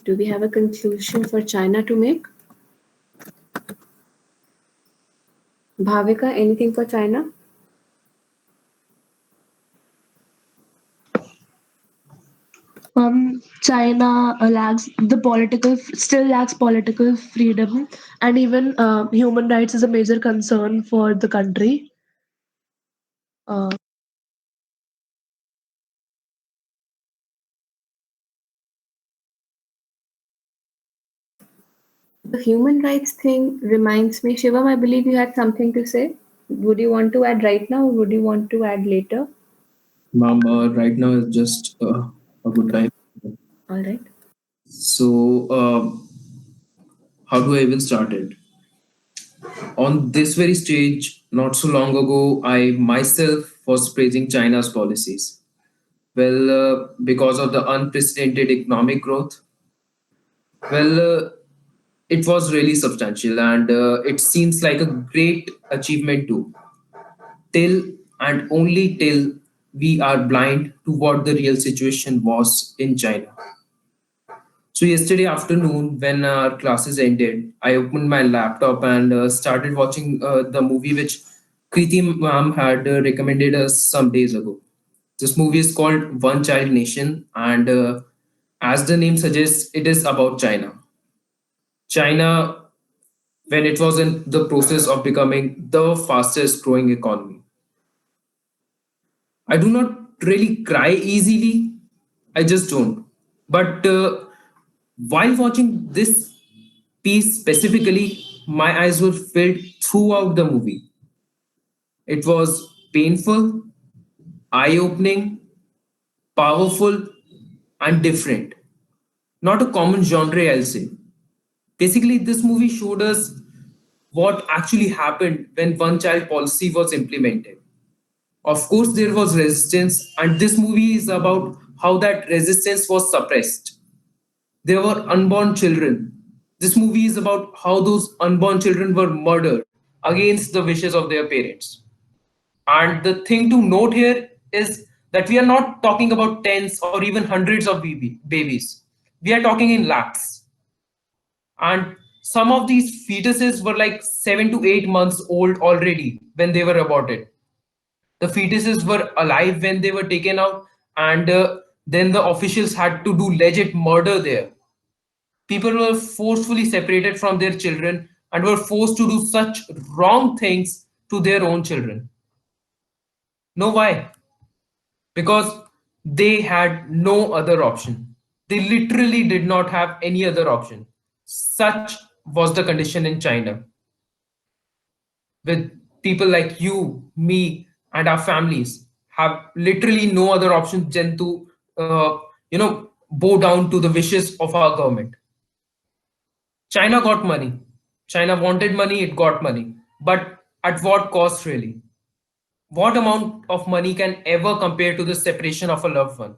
Do we have a conclusion for China to make? Bhavika, anything for China? China lacks the political still lacks political freedom, and even human rights is a major concern for the country. Uh, The human rights thing reminds me, Shivam, I believe you had something to say. Would you want to add right now or would you want to add later? Ma'am, right now is just a good time. All right. So, how do I even start it? On this very stage, not so long ago, I myself was praising China's policies. Well, because of the unprecedented economic growth, well, it was really substantial and it seems like a great achievement too. Till and only till we are blind to what the real situation was in China. So yesterday afternoon, when our classes ended, I opened my laptop and started watching the movie which Kriti ma'am had recommended us some days ago. This movie is called One Child Nation, and as the name suggests, it is about China. China, when it was in the process of becoming the fastest growing economy. I do not really cry easily. I just don't. But while watching this piece specifically, my eyes were filled throughout the movie. It was painful, eye opening, powerful, and different. Not a common genre, I'll say. Basically, this movie showed us what actually happened when one child policy was implemented. Of course, there was resistance, and this movie is about how that resistance was suppressed. There were unborn children. This movie is about how those unborn children were murdered against the wishes of their parents. And the thing to note here is that we are not talking about tens or even hundreds of babies. We are talking in lakhs. And some of these fetuses were like 7 to 8 months old already when they were aborted. The fetuses were alive when they were taken out, and then the officials had to do legit murder there. People were forcefully separated from their children and were forced to do such wrong things to their own children. Know why? Because they had no other option. They literally did not have any other option. Such was the condition in China, with people like you, me, and our families have literally no other option than to, bow down to the wishes of our government. China got money. China wanted money, it got money. But at what cost, really? What amount of money can ever compare to the separation of a loved one?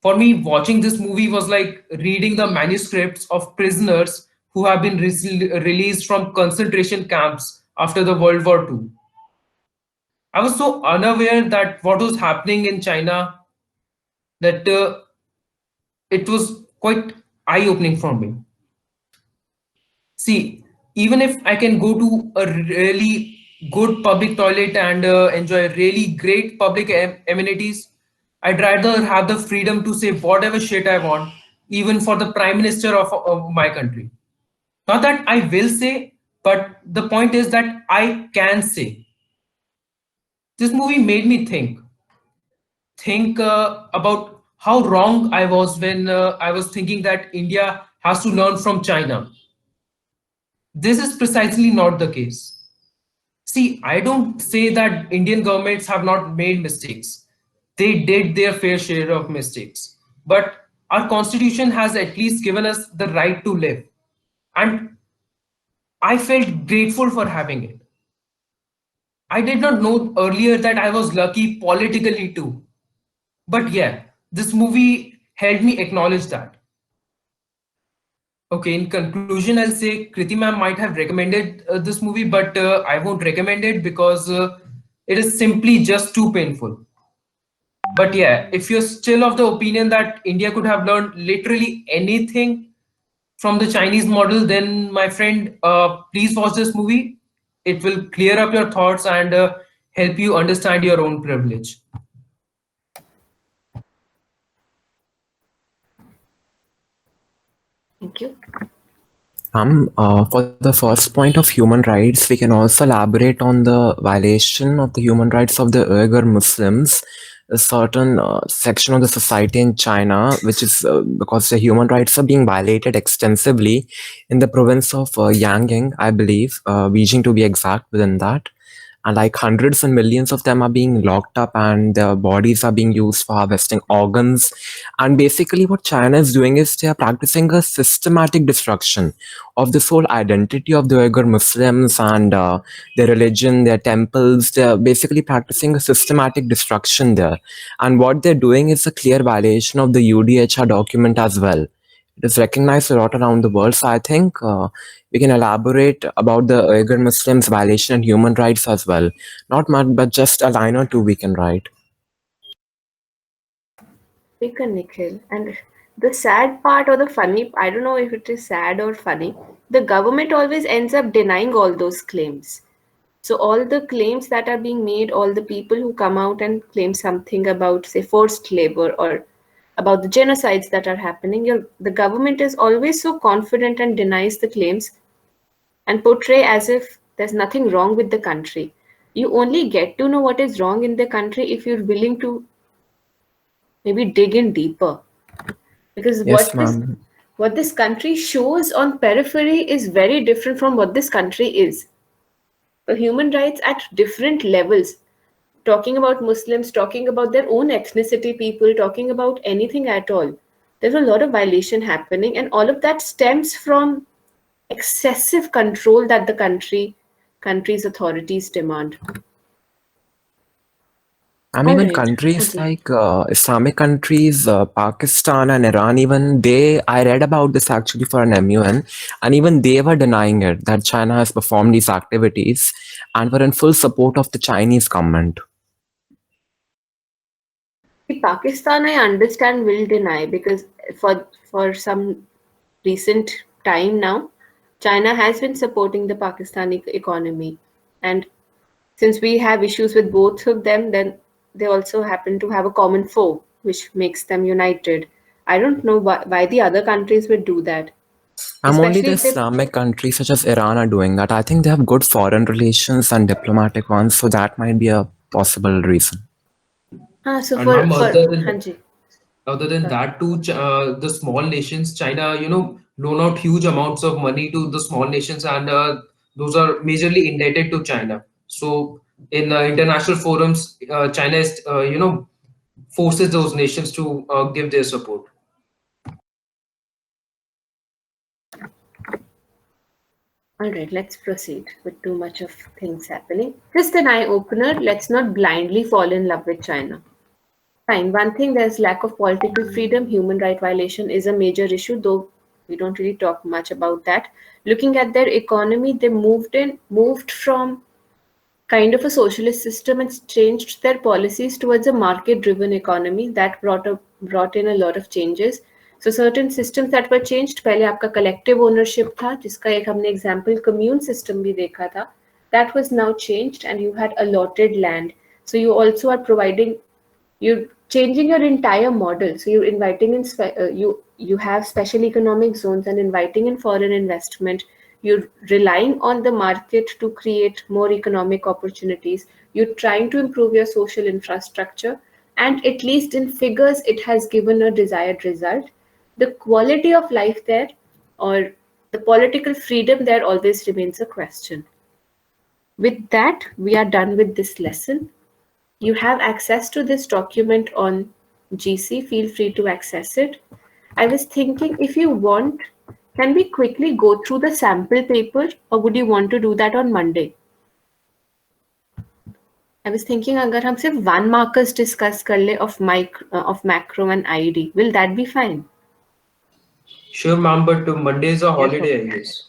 For me, watching this movie was like reading the manuscripts of prisoners who have been released from concentration camps after the World War II. I was so unaware that what was happening in China that it was quite eye opening for me. See, even if I can go to a really good public toilet and enjoy really great public amenities, I'd rather have the freedom to say whatever shit I want, even for the prime minister of my country. Not that I will say, but the point is that I can say. This movie made me think about how wrong I was when I was thinking that India has to learn from China. This is precisely not the case. See, I don't say that Indian governments have not made mistakes. They did their fair share of mistakes. But our constitution has at least given us the right to live. And I felt grateful for having it. I did not know earlier that I was lucky politically too. But yeah, this movie helped me acknowledge that. Okay, in conclusion, I'll say Kriti ma'am might have recommended this movie, but I won't recommend it because it is simply just too painful. But yeah, if you're still of the opinion that India could have learned literally anything from the Chinese model, then my friend, please watch this movie. It will clear up your thoughts and help you understand your own privilege. Thank you. For the first point of human rights, we can also elaborate on the violation of the human rights of the Uyghur Muslims, a certain section of the society in China, which is because the human rights are being violated extensively in the province of Yangon, I believe, Beijing to be exact within that. And like hundreds and millions of them are being locked up and their bodies are being used for harvesting organs. And basically what China is doing is they are practicing a systematic destruction of this whole identity of the Uyghur Muslims and their religion, their temples. They're basically practicing a systematic destruction there. And what they're doing is a clear violation of the UDHR document as well. It is recognized a lot around the world. So I think we can elaborate about the Uyghur Muslims violation and human rights as well. Not much, but just a line or two we can write. Speaker Nikhil. And the sad part or the funny, I don't know if it is sad or funny, the government always ends up denying all those claims. So all the claims that are being made, all the people who come out and claim something about, say, forced labor or about the genocides that are happening, the government is always so confident and denies the claims and portray as if there's nothing wrong with the country. You only get to know what is wrong in the country if you're willing to maybe dig in deeper. Because Yes, ma'am. what this country shows on periphery is very different from what this country is. For human rights at different levels, talking about Muslims, talking about their own ethnicity people, talking about anything at all. There's a lot of violation happening, and all of that stems from excessive control that the country's authorities demand. Even Alright. countries Okay. like Islamic countries, Pakistan and Iran, even they, I read about this actually for an MUN, and even they were denying it that China has performed these activities and were in full support of the Chinese government. Pakistan, I understand, will deny because for some recent time now, China has been supporting the Pakistani economy, and since we have issues with both of them, then they also happen to have a common foe, which makes them united. I don't know why the other countries would do that, Only especially the if they. Islamic countries such as Iran are doing that. I think they have good foreign relations and diplomatic ones, so that might be a possible reason. So And ma'am, for Hanji, other than sorry. that too, the small nations, China, loan out huge amounts of money to the small nations, and those are majorly indebted to China. So in international forums, China is, forces those nations to give their support. All right, let's proceed with too much of things happening. Just an eye opener. Let's not blindly fall in love with China. Fine. One thing, there's lack of political freedom. Human right violation is a major issue, though we don't really talk much about that. Looking at their economy, they moved from kind of a socialist system and changed their policies towards a market-driven economy that brought in a lot of changes. So certain systems that were changed, पहले आपका collective ownership था, जिसका एक हमने example commune system भी देखा था. That was now changed, and you had allotted land. So you also are providing, you're changing your entire model. So you're inviting in you have special economic zones and inviting in foreign investment. You're relying on the market to create more economic opportunities. You're trying to improve your social infrastructure, and at least in figures it has given a desired result. The quality of life there, or the political freedom there, always remains a question. With that, we are done with this lesson. You have access to this document on GC. Feel free to access it. I was thinking, if you want, can we quickly go through the sample paper, or would you want to do that on Monday? I was thinking, अगर हम सिर्फ one markers discuss कर ले of macro and ID, will that be fine? Sure, ma'am, but Monday is a holiday, I guess.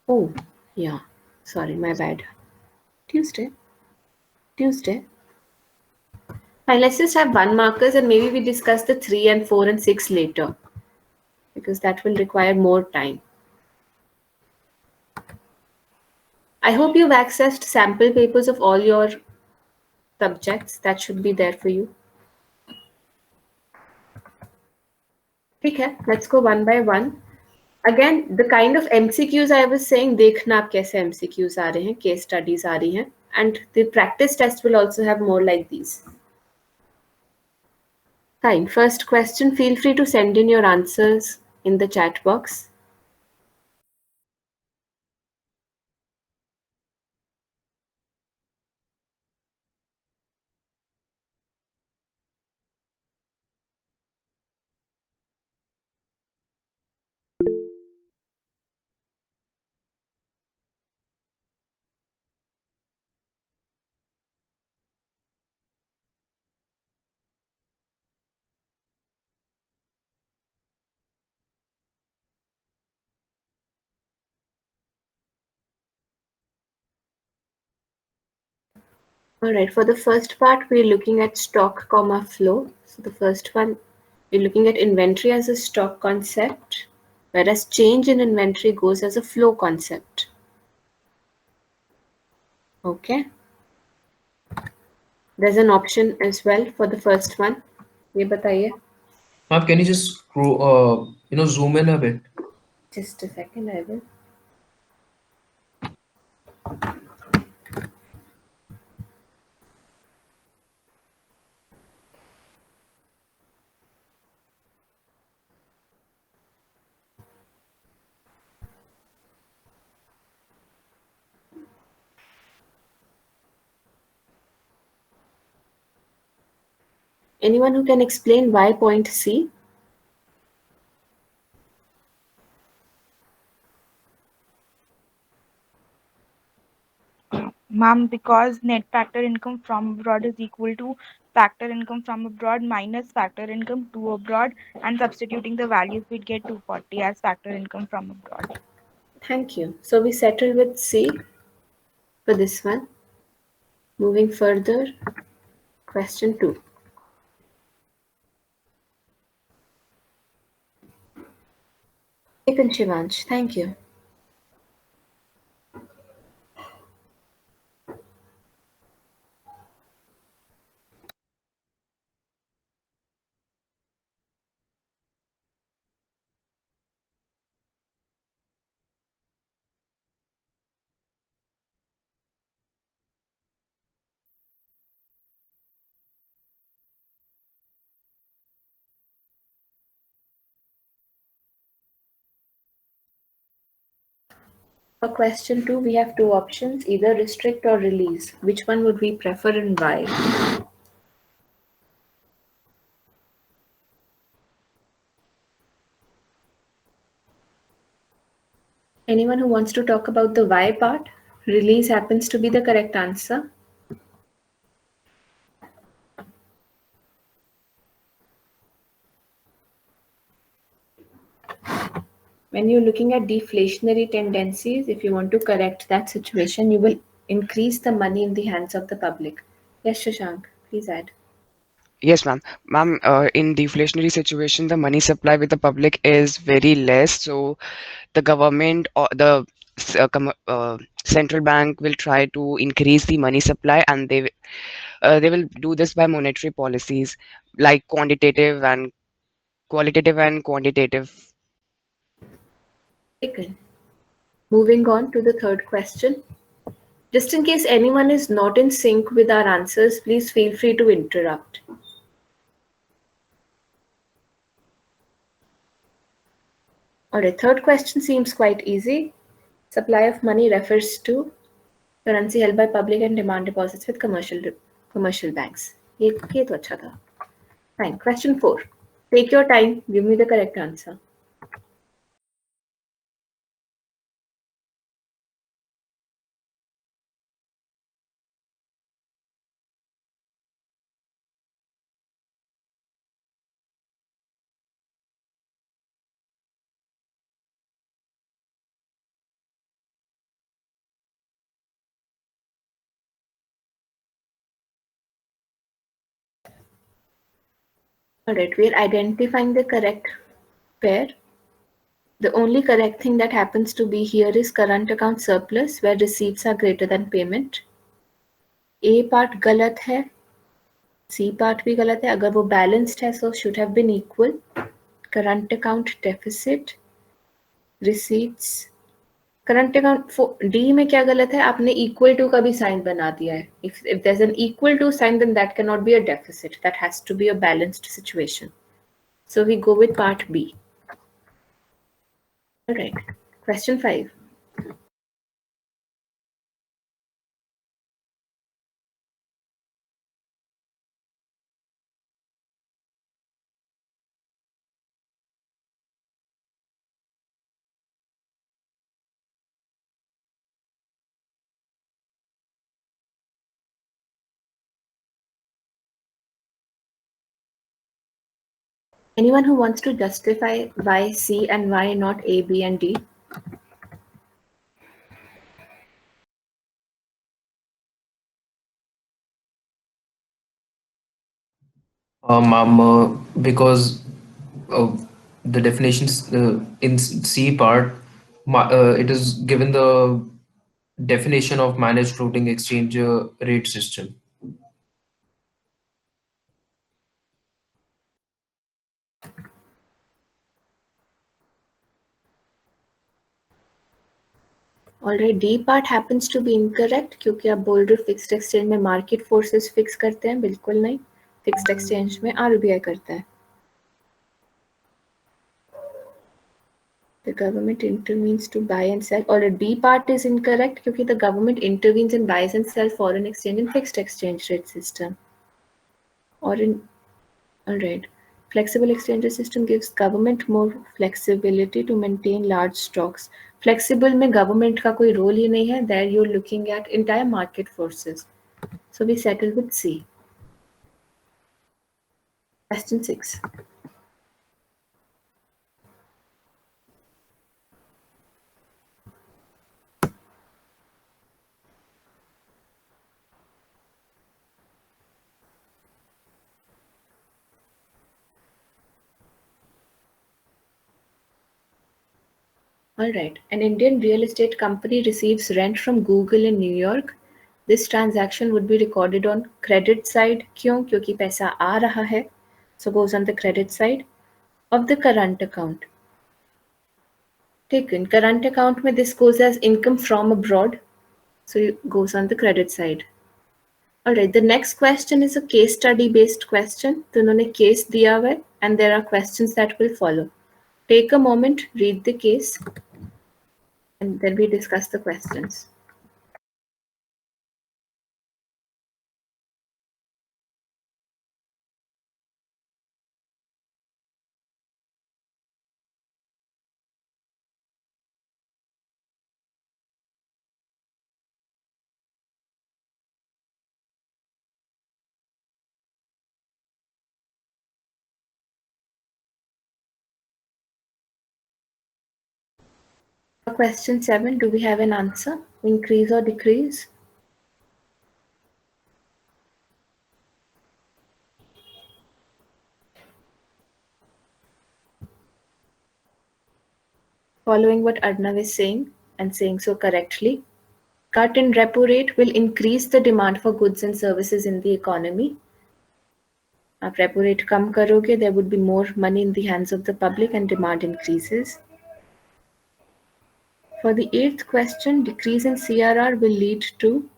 Oh, yeah. Sorry, my bad. Tuesday. Fine, let's just have one markers and maybe we discuss the 3 and 4 and 6 later because that will require more time. I hope you've accessed sample papers of all your subjects. That should be there for you. Okay, let's go one by one. Again, the kind of MCQs I was saying, देखना आप कैसे MCQs आ रहे हैं, case studies आ रही हैं, and the practice test will also have more like these. Fine. First question, feel free to send in your answers in the chat box. All right, for the first part, we're looking at stock, comma, flow. So the first one, we're looking at inventory as a stock concept, whereas change in inventory goes as a flow concept. Okay. There's an option as well for the first one. ये बताइए. Ma'am, can you just zoom in a bit? Just a second, I will. Anyone who can explain why point C? Ma'am, because net factor income from abroad is equal to factor income from abroad minus factor income to abroad, and substituting the values, we'd get 240 as factor income from abroad. Thank you. So we settle with C for this one. Moving further, question 2. Taken, Shivansh. Thank you. For question 2, we have two options, either restrict or release. Which one would we prefer and why? Anyone who wants to talk about the why part? Release happens to be the correct answer. When you're looking at deflationary tendencies, if you want to correct that situation, you will increase the money in the hands of the public. Yes, Shashank, please add. Yes, ma'am. Ma'am, in deflationary situation, the money supply with the public is very less. So the government or the central bank will try to increase the money supply, and they will do this by monetary policies like quantitative and quantitative. Taken. Moving on to the third question. Just in case anyone is not in sync with our answers, please feel free to interrupt. Alright, third question seems quite easy. Supply of money refers to currency held by public and demand deposits with commercial banks. ये तो अच्छा था. Fine. Question 4. Take your time. Give me the correct answer. All right, we are identifying the correct pair. The only correct thing that happens to be here is current account surplus, where receipts are greater than payment. A part गलत है, C part भी गलत है. अगर वो balanced है, so should have been equal. Current account deficit, receipts. Current account D में क्या गलत है? आपने इक्वल टू का भी साइन बना दिया है. If there is an equal to sign, then that can not be a deficit. That has to be a balanced situation. So we go with part B. Alright, question 5. Anyone who wants to justify why C and why not A, B, and D? Because the definitions in C part, it is given the definition of managed floating exchange rate system. Alright, D part happens to be incorrect क्योंकि आप बोल रहे हो fixed exchange में market forces fix करते हैं. बिल्कुल नहीं. फिक्स्ड एक्सचेंज में आरबीआई करता है. The government intervenes to buy and sell. Or D part is incorrect because the government intervenes and buys and sells foreign exchange in fixed exchange rate system. Or in, alright, flexible exchange rate system gives government more flexibility to maintain large stocks. Flexible में government का कोई role ही नहीं है. There you're looking at entire market forces. So we settle with C. Question 6. All right, an Indian real estate company receives rent from Google in New York. This transaction would be recorded on credit side. क्यों? क्योंकि पैसा आ रहा है. So goes on the credit side of the current account. Taken current account में this goes as income from abroad. So it goes on the credit side. All right, the next question is a case study based question. तो उन्होंने case दिया हुआ है and there are questions that will follow. Take a moment, read the case, and then we discuss the questions. For question 7, do we have an answer? Increase or decrease? Following what Arnav is saying and saying so correctly, cut in repo rate will increase the demand for goods and services in the economy. आप repo rate कम करोगे, there would be more money in the hands of the public and demand increases. For the 8th question, decrease in CRR will lead to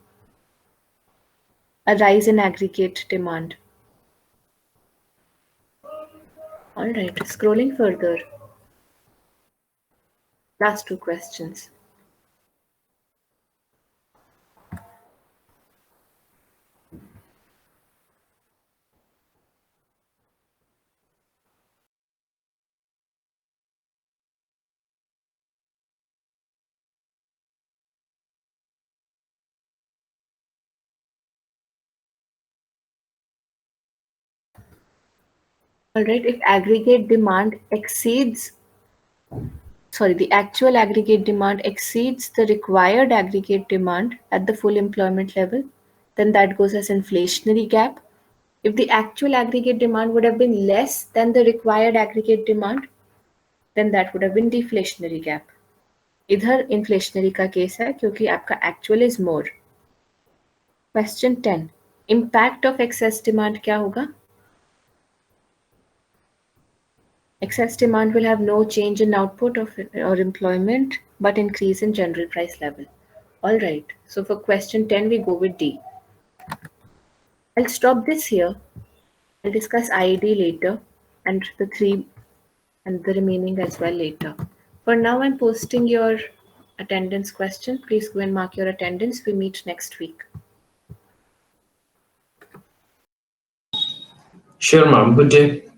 a rise in aggregate demand. All right, scrolling further. Last 2 questions. All right, if aggregate demand exceeds, the actual aggregate demand exceeds the required aggregate demand at the full employment level, then that goes as inflationary gap. If the actual aggregate demand would have been less than the required aggregate demand, then that would have been deflationary gap. इधर inflationary का case है क्योंकि आपका actual is more. Question 10. Impact of excess demand क्या होगा? Excess demand will have no change in output or employment, but increase in general price level. All right. So for question 10, we go with D. I'll stop this here. I'll discuss IED later and the remaining as well later. For now, I'm posting your attendance question. Please go and mark your attendance. We meet next week. Sure, ma'am. Good day.